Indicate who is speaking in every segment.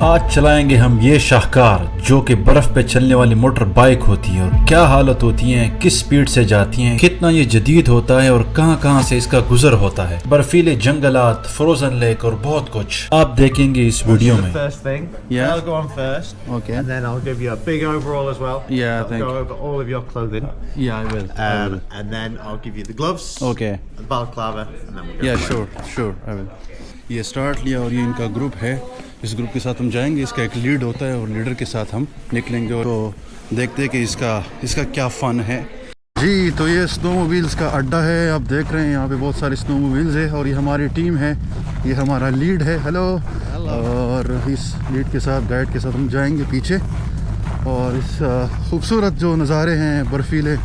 Speaker 1: आज चलाएंगे हम ये शाहकार जो कि बर्फ पे चलने वाली मोटर बाइक होती है और क्या हालत होती है, किस स्पीड से जाती हैं, कितना ये जदीद होता है और कहां कहां से इसका गुजर होता है। बर्फीले जंगलात, फ्रोजन लेक और बहुत कुछ आप देखेंगे इस वीडियो में।
Speaker 2: First thing,
Speaker 3: Yeah.
Speaker 2: I'll go on first,
Speaker 3: Okay.
Speaker 2: and then I'll give you a big overall as well.
Speaker 3: Yeah,
Speaker 2: I'll
Speaker 3: thank
Speaker 2: go
Speaker 3: you.
Speaker 2: over all of your clothing,
Speaker 3: Yeah, I will.
Speaker 2: and then I'll give you the gloves,
Speaker 3: Okay.
Speaker 2: the balaclava, and then we'll go.
Speaker 3: Yeah, sure, I will. ये start लिया और ये इनका group है। इस group के साथ हम जाएंगे। इसका एक लीड होता है और लीडर के साथ हम निकलेंगे और तो देखते हैं कि इसका क्या फ़न है। जी, तो ये स्नोमोबिल्स का अड्डा है। आप देख रहे हैं यहाँ पे बहुत सारे स्नोमोबिल्स है और ये हमारी टीम है। ये हमारा लीड है। हेलो। और इस लीड के साथ, गाइड के साथ हम जाएंगे पीछे और इस खूबसूरत जो नज़ारे हैं बर्फीले,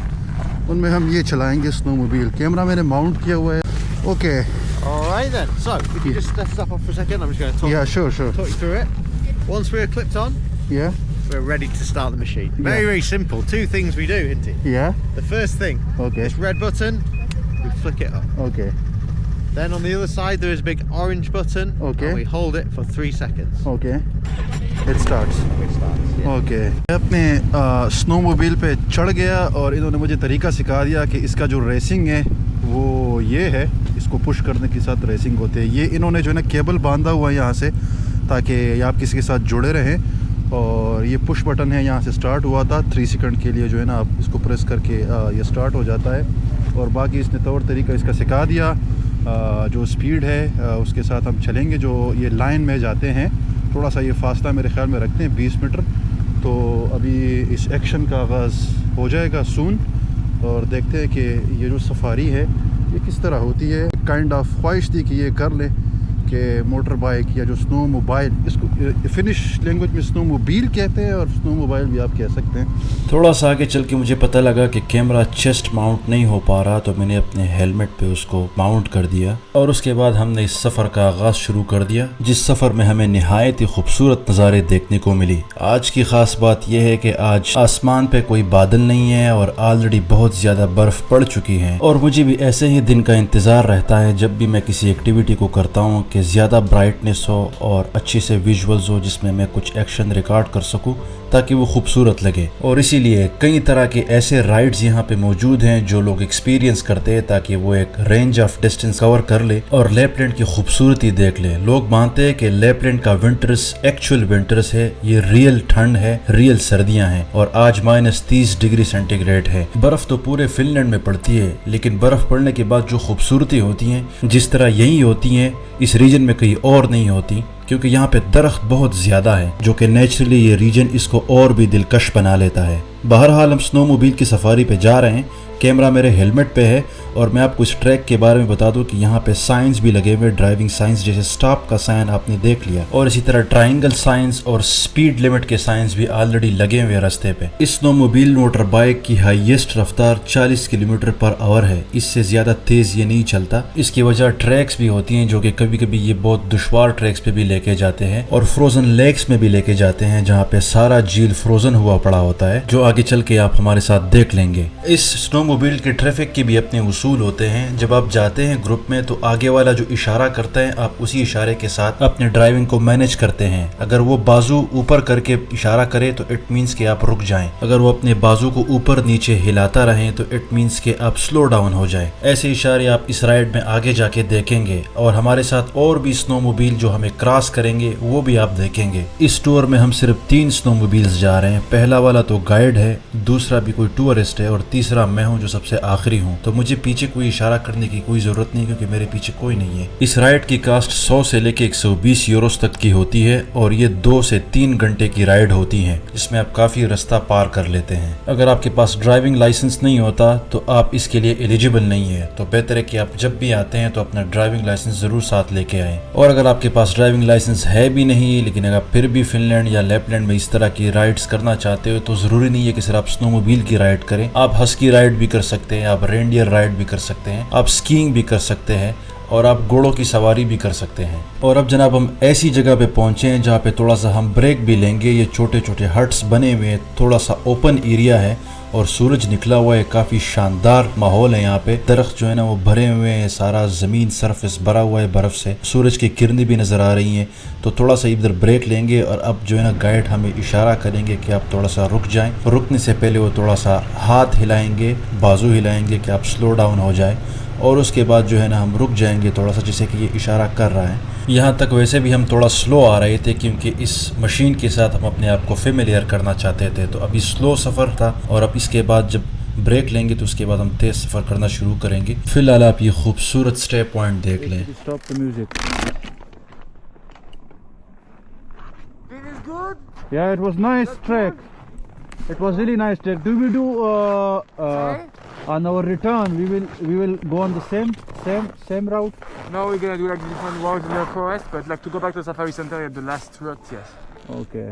Speaker 3: उनमें हम ये चलाएंगे स्नोमोबिल। कैमरा मैंने माउंट किया हुआ है। Okay.
Speaker 2: All right then. So, if you just step off for a second, I'm just going to talk,
Speaker 3: Yeah, sure.
Speaker 2: talk you through it. Once we're clipped on,
Speaker 3: Yeah,
Speaker 2: we're ready to start the machine. Very, very simple. Two things we do, isn't it?
Speaker 3: yeah.
Speaker 2: The first thing,
Speaker 3: Okay.
Speaker 2: this red button, we flick it up.
Speaker 3: Okay.
Speaker 2: Then on the other side, there is a big orange button.
Speaker 3: Okay.
Speaker 2: And we hold it for 3 seconds.
Speaker 3: Okay. It starts.
Speaker 2: It starts. Yeah.
Speaker 3: Okay. मैं अपने स्नोमोबिल पे चढ़ गया और इन्होंने मुझे तरीका सिखा दिया कि इसका जो रेसिंग है वो ये है। इसको पुश करने के साथ रेसिंग होते हैं। ये इन्होंने जो है ना केबल बांधा हुआ है यहाँ से, ताकि आप किसी के साथ जुड़े रहें। और ये पुश बटन है, यहाँ से स्टार्ट हुआ था 3 सेकंड के लिए जो है ना, आप इसको प्रेस करके ये स्टार्ट हो जाता है। और बाकी इसने तौर तरीका इसका सिखा दिया। जो स्पीड है उसके साथ हम चलेंगे। जो ये लाइन में जाते हैं, थोड़ा सा ये फासला मेरे ख्याल में रखते हैं 20 मीटर। तो अभी इस एक्शन का आगाज़ हो जाएगा सून और देखते हैं कि ये जो सफारी है ये किस तरह होती है। काइंड ऑफ ख्वाहिश थी कि ये कर लें कि मोटर बाइक या जो स्नो मोबाइल, इसको फिनिश लैंग्वेज में स्नो मोबाइल कहते हैं और स्नो मोबाइल भी आप कह सकते हैं।
Speaker 1: थोड़ा सा आगे चल के मुझे पता लगा कि कैमरा चेस्ट माउंट नहीं हो पा रहा, तो मैंने अपने हेलमेट पे उसको माउंट कर दिया और उसके बाद हमने इस सफ़र का आगाज़ शुरू कर दिया, जिस सफ़र में हमें निहायत ही खूबसूरत नज़ारे देखने को मिली। आज की ख़ास बात यह है कि आज आसमान पे कोई बादल नहीं है और ऑलरेडी बहुत ज़्यादा बर्फ़ पड़ चुकी है। और मुझे भी ऐसे ही दिन का इंतज़ार रहता है जब भी मैं किसी एक्टिविटी को करता हूँ कि ज़्यादा ब्राइटनेस हो और अच्छी से विजुअल्स हो, जिसमें मैं कुछ एक्शन रिकॉर्ड कर सकूं ताकि वो खूबसूरत लगे। और इसीलिए कई तरह के ऐसे राइड्स यहाँ पे मौजूद हैं जो लोग एक्सपीरियंस करते हैं ताकि वो एक रेंज ऑफ डिस्टेंस कवर कर ले और लैपलैंड की खूबसूरती देख ले। लोग मानते हैं कि लैपलैंड का विंटर्स एक्चुअल विंटर्स है, ये रियल ठंड है, रियल सर्दियाँ हैं और आज -30 डिग्री सेंटीग्रेड है। बर्फ तो पूरे फिनलैंड में पड़ती है, लेकिन बर्फ पड़ने के बाद जो खूबसूरती होती है जिस तरह यही होती है इस रीजन में कहीं और नहीं होती, क्योंकि यहाँ पे दरख्त बहुत ज़्यादा है जो कि नेचुरली ये रीजन इसको और भी दिलकश बना लेता है। बहरहाल हम स्नोमोबिल की सफारी पे जा रहे हैं। कैमरा मेरे हेलमेट पे है और मैं आपको इस ट्रैक के बारे में बता दूं कि यहाँ पे साइंस भी लगे हुए, ड्राइविंग साइंस, जैसे स्टॉप का साइन आपने देख लिया और इसी तरह ट्रायंगल साइंस और स्पीड लिमिट के साइंस भी ऑलरेडी लगे हुए रास्ते पे। इस स्नोमोबिल मोटर बाइक की हाईएस्ट रफ्तार 40 किलोमीटर पर आवर है, इससे ज्यादा तेज ये नहीं चलता। इसकी वजह ट्रैक्स भी होती हैं जो कि कभी कभी ये बहुत दुश्वार ट्रैक्स पे भी लेके जाते हैं और फ्रोजन लेक्स में भी लेके जाते हैं जहाँ पे सारा झील फ्रोजन हुआ पड़ा होता है, जो आगे चल के आप हमारे साथ देख लेंगे। इस स्नोमोबिल के ट्रैफिक के भी अपने उसूल होते हैं। जब आप जाते हैं ग्रुप में तो आगे वाला जो इशारा करता है आप उसी इशारे के साथ अपने ड्राइविंग को मैनेज करते हैं। अगर वो बाजू ऊपर करके इशारा करे तो इट मीन्स कि आप रुक जाएं। अगर वो अपने बाजू को ऊपर नीचे हिलाता रहे तो इट मीन्स कि आप स्लो डाउन हो जाएं। ऐसे इशारे आप इस राइड में आगे जाके देखेंगे और हमारे साथ और भी स्नोमोबिल जो हमें क्रॉस करेंगे वो भी आप देखेंगे। इस टूर में हम सिर्फ 3 स्नोमोबिल्स जा रहे हैं। पहला वाला तो गाइड है, दूसरा भी कोई टूरिस्ट है और तीसरा मैं हूँ जो सबसे आखिरी हूँ। तो मुझे पीछे कोई इशारा करने की कोई जरूरत नहीं क्योंकि मेरे पीछे कोई नहीं है। इस राइड की कास्ट 100 से लेके 120 यूरोस तक की होती है और ये 2 से 3 घंटे की राइड होती है, जिसमें आप काफी रास्ता पार कर लेते हैं। अगर आपके पास ड्राइविंग लाइसेंस नहीं होता तो आप इसके लिए एलिजिबल नहीं है, तो बेहतर है कि आप जब भी आते हैं तो अपना ड्राइविंग लाइसेंस जरूर साथ लेके आए। और अगर आपके पास ड्राइविंग लाइसेंस है भी नहीं लेकिन अगर फिर भी फिनलैंड या लैपलैंड में इस तरह की राइड्स करना चाहते हो तो जरूरी नहीं है कि सिर्फ आप स्नोमोबिल की राइड करें। आप हस्की राइड भी कर सकते हैं, आप रेंडियर राइड भी कर सकते हैं, आप स्कीइंग भी कर सकते हैं और आप घोड़ों की सवारी भी कर सकते हैं। और अब जनाब हम ऐसी जगह पे पहुंचे हैं जहाँ पे थोड़ा सा हम ब्रेक भी लेंगे। ये छोटे छोटे हट्स बने हुए हैं, थोड़ा सा ओपन एरिया है और सूरज निकला हुआ है। काफ़ी शानदार माहौल है यहाँ पे। दरख्त जो है ना वो भरे हुए हैं, सारा ज़मीन सरफेस भरा हुआ है बर्फ़ से। सूरज की किरणें भी नज़र आ रही हैं। तो थोड़ा सा इधर ब्रेक लेंगे और अब जो है ना गाइड हमें इशारा करेंगे कि आप थोड़ा सा रुक जाएं। रुकने से पहले वो थोड़ा सा हाथ हिलाएंगे, बाजू हिलाएंगे कि आप स्लो डाउन हो जाए, और उसके बाद जो है ना हम रुक जाएंगे थोड़ा सा, जैसे कि ये इशारा कर रहा है। यहाँ तक वैसे भी हम थोड़ा स्लो आ रहे थे क्योंकि इस मशीन के साथ हम अपने आप को फेमिलियर करना चाहते थे। तो अभी स्लो सफ़र था और अब इसके बाद जब ब्रेक लेंगे तो उसके बाद हम तेज़ सफ़र करना शुरू करेंगे। फिलहाल आप ये खूबसूरत स्टे पॉइंट देख लें।
Speaker 3: Yeah, it was nice trek. It was really nice trek. Do we do on our return? We will go on the same route.
Speaker 4: No, we're gonna do like different routes in the forest, but like to go back to the safari center at the last route, yes.
Speaker 3: Okay.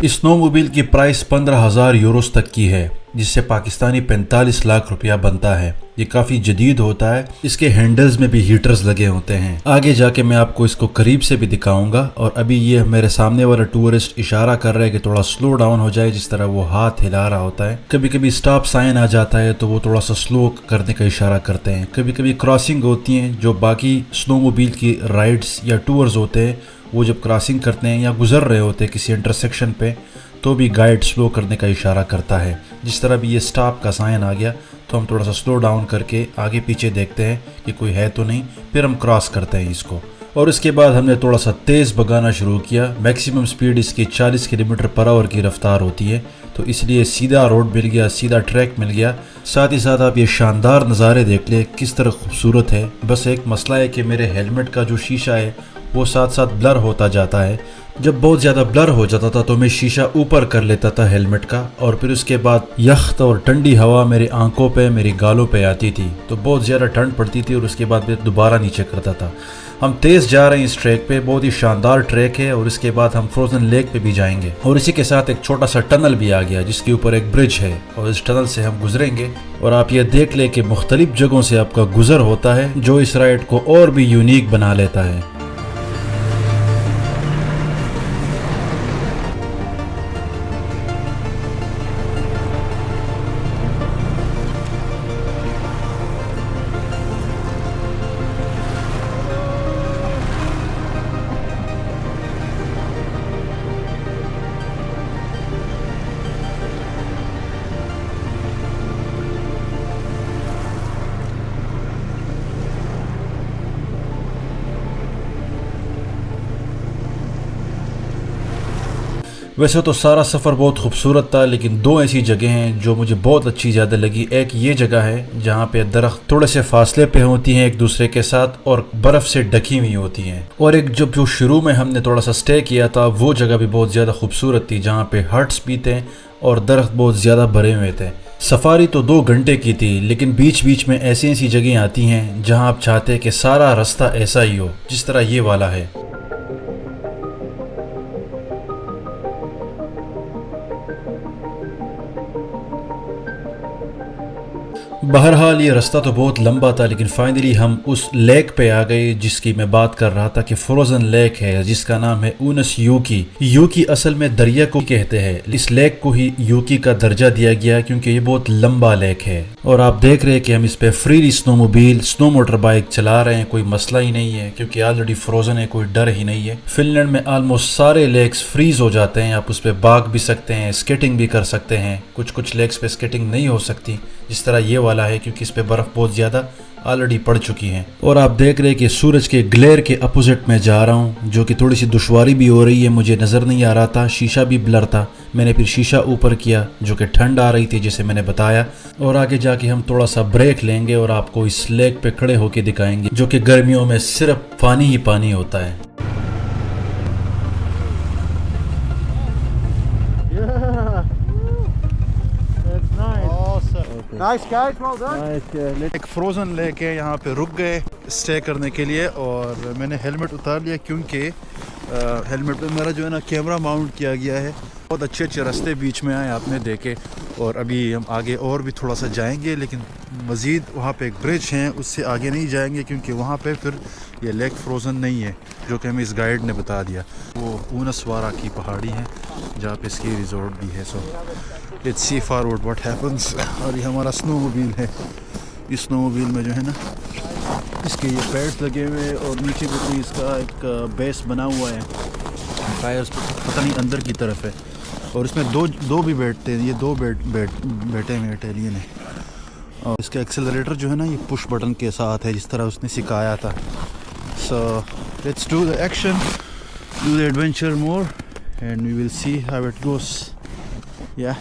Speaker 1: स्नोमोबिल की price 15,000 Euros तक की है, जिससे पाकिस्तानी 45 लाख रुपया बनता है। ये काफ़ी जदीद होता है। इसके हैंडल्स में भी हीटर्स लगे होते हैं। आगे जाके मैं आपको इसको करीब से भी दिखाऊंगा। और अभी ये मेरे सामने वाला टूरिस्ट इशारा कर रहा है कि थोड़ा स्लो डाउन हो जाए, जिस तरह वो हाथ हिला रहा होता है। कभी कभी स्टॉप साइन आ जाता है तो वो थोड़ा सा स्लो करने का इशारा करते हैं। कभी कभी क्रॉसिंग होती हैं जो बाकी स्नोमोबिल की राइड्स या टूर्स होते हैं, वो जब क्रॉसिंग करते हैं या गुजर रहे होते हैं किसी इंटरसेक्शन पे, तो भी गाइड स्लो करने का इशारा करता है। जिस तरह भी ये स्टॉप का साइन आ गया तो हम थोड़ा सा स्लो डाउन करके आगे पीछे देखते हैं कि कोई है तो नहीं, फिर हम क्रॉस करते हैं इसको। और इसके बाद हमने थोड़ा सा तेज़ भगाना शुरू किया। मैक्सिमम स्पीड इसकी 40 किलोमीटर पर आवर की रफ्तार होती है, तो इसलिए सीधा रोड मिल गया, सीधा ट्रैक मिल गया। साथ ही साथ आप ये शानदार नज़ारे देख लें किस तरह खूबसूरत है। बस एक मसला है कि मेरे हेलमेट का जो शीशा है वो साथ साथ ब्लर होता जाता है। जब बहुत ज़्यादा ब्लर हो जाता था तो मैं शीशा ऊपर कर लेता था हेलमेट का, और फिर उसके बाद यख्त और ठंडी हवा मेरी आंखों पे, मेरी गालों पे आती थी, तो बहुत ज़्यादा ठंड पड़ती थी, और उसके बाद मैं दोबारा नीचे करता था। हम तेज़ जा रहे हैं इस ट्रैक पे, बहुत ही शानदार ट्रैक है। और इसके बाद हम फ्रोजन लेक पे भी जाएंगे, और इसी के साथ एक छोटा सा टनल भी आ गया जिसके ऊपर एक ब्रिज है, और इस टनल से हम गुजरेंगे। और आप ये देख ले कि मुख्तलिफ जगहों से आपका गुजर होता है, जो इस राइड को और भी यूनिक बना लेता है। वैसे तो सारा सफ़र बहुत खूबसूरत था, लेकिन दो ऐसी जगह हैं जो मुझे बहुत अच्छी ज़्यादा लगी। एक ये जगह है जहाँ पे दरख्त थोड़े से फासले पे होती हैं एक दूसरे के साथ और बर्फ़ से ढकी हुई होती हैं। और एक जो शुरू में हमने थोड़ा सा स्टे किया था वो जगह भी बहुत ज़्यादा खूबसूरत थी, जहाँ पे हट्स भी थे और दरख्त बहुत ज़्यादा भरे हुए थे। सफारी तो 2 घंटे की थी, लेकिन बीच बीच में ऐसी ऐसी जगह आती हैं जहाँ आप चाहते हैं कि सारा रास्ता ऐसा ही हो, जिस तरह ये वाला है। बहरहाल ये रास्ता तो बहुत लंबा था, लेकिन फाइनली हम उस लेक पे आ गए जिसकी मैं बात कर रहा था कि फ्रोजन लेक है, जिसका नाम है ऊनस यूकी। यूकी असल में दरिया को कहते हैं। इस लेक को ही यूकी का दर्जा दिया गया क्योंकि ये बहुत लंबा लेक है। और आप देख रहे हैं कि हम इस पे फ्रीली स्नोमोबिल, स्नो मोटर बाइक चला रहे हैं, कोई मसला ही नहीं है क्योंकि ऑलरेडी फ्रोजन है, कोई डर ही नहीं है। फिनलैंड में ऑलमोस्ट सारे लेक्स फ्रीज हो जाते हैं, आप उस पर भाग भी सकते हैं, स्केटिंग भी कर सकते हैं। कुछ लेक्स पे स्केटिंग नहीं हो सकती, जिस तरह ये वाला है, क्योंकि इस पे बर्फ बहुत ज़्यादा ऑलरेडी पड़ चुकी है। और आप देख रहे हैं कि सूरज के ग्लेयर के अपोजिट में जा रहा हूँ, जो कि थोड़ी सी दुश्वारी भी हो रही है, मुझे नज़र नहीं आ रहा था, शीशा भी ब्लर था। मैंने फिर शीशा ऊपर किया, जो कि ठंड आ रही थी जैसे मैंने बताया। और आगे जाके हम थोड़ा सा ब्रेक लेंगे और आपको इस लेक पे खड़े होके दिखाएंगे, जो कि गर्मियों में सिर्फ पानी ही पानी होता है।
Speaker 2: Nice guys, well done.
Speaker 3: एक फ्रोजन लेक है, यहाँ पे रुक गए स्टे करने के लिए, और मैंने हेलमेट उतार लिया क्योंकि हेलमेट पे मेरा जो है ना कैमरा माउंट किया गया है। बहुत अच्छे अच्छे रास्ते बीच में आए आपने देखे, और अभी हम आगे और भी थोड़ा सा जाएंगे, लेकिन मज़ीद वहाँ पे एक ब्रिज है, उससे आगे नहीं जाएंगे क्योंकि वहाँ पे फिर ये लेक फ्रोज़न नहीं है, जो कि हमें इस गाइड ने बता दिया। वो ऊनसवारा की पहाड़ी है जहाँ पे इसकी रिजॉर्ट भी है। So let's see forward what happens. और ये हमारा स्नोमोबाइल है। इस स्नोमोबाइल में जो है ना, इसके ये पैड्स लगे हुए हैं और नीचे भी कोई इसका एक बेस बना हुआ है, टायर्स पता नहीं अंदर की तरफ है। और इसमें दो भी बैठते हैं, ये दो बैठे हुए इटालियन है। और इसका एक्सेलरेटर जो है ना, ये पुश बटन के साथ है जिस तरह उसने सिखाया था। So let's do the action, do the adventure more and we will see how it goes. या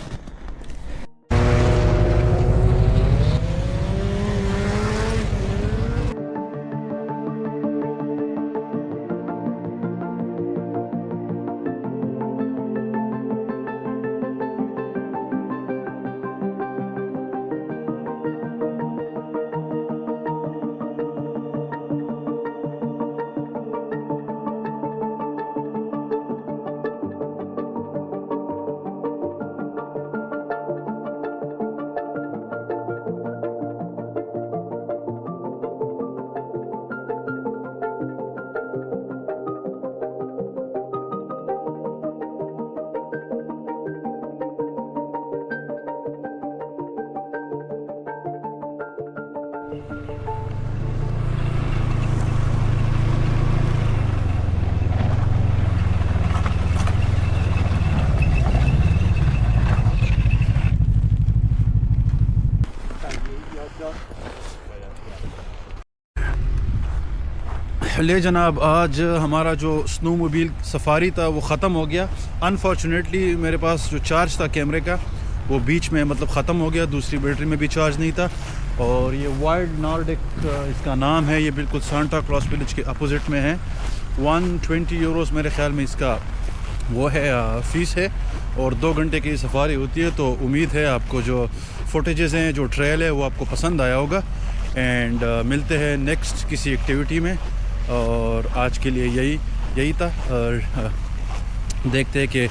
Speaker 3: ले जनाब, आज हमारा जो स्नोमोबाइल सफारी था वो ख़त्म हो गया। अनफॉर्चुनेटली मेरे पास जो चार्ज था कैमरे का वो बीच में मतलब ख़त्म हो गया, दूसरी बैटरी में भी चार्ज नहीं था। और ये वाइल्ड नॉर्डिक इसका नाम है, ये बिल्कुल सांता क्लॉज विलेज के अपोजिट में है। 120 यूरोस मेरे ख़्याल में इसका वो है फ़ीस है, और 2 घंटे की सफारी होती है। तो उम्मीद है आपको जो फुटेजेस हैं, जो ट्रेल है, वो आपको पसंद आया होगा। एंड मिलते हैं नेक्स्ट किसी एक्टिविटी में। और आज के लिए यही था। और देखते हैं कि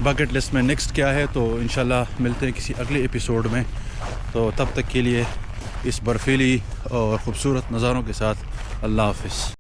Speaker 3: बकेट लिस्ट में नेक्स्ट क्या है। तो इंशाल्लाह मिलते हैं किसी अगले एपिसोड में। तो तब तक के लिए इस बर्फीली और ख़ूबसूरत नज़ारों के साथ अल्लाह हाफ़िज़।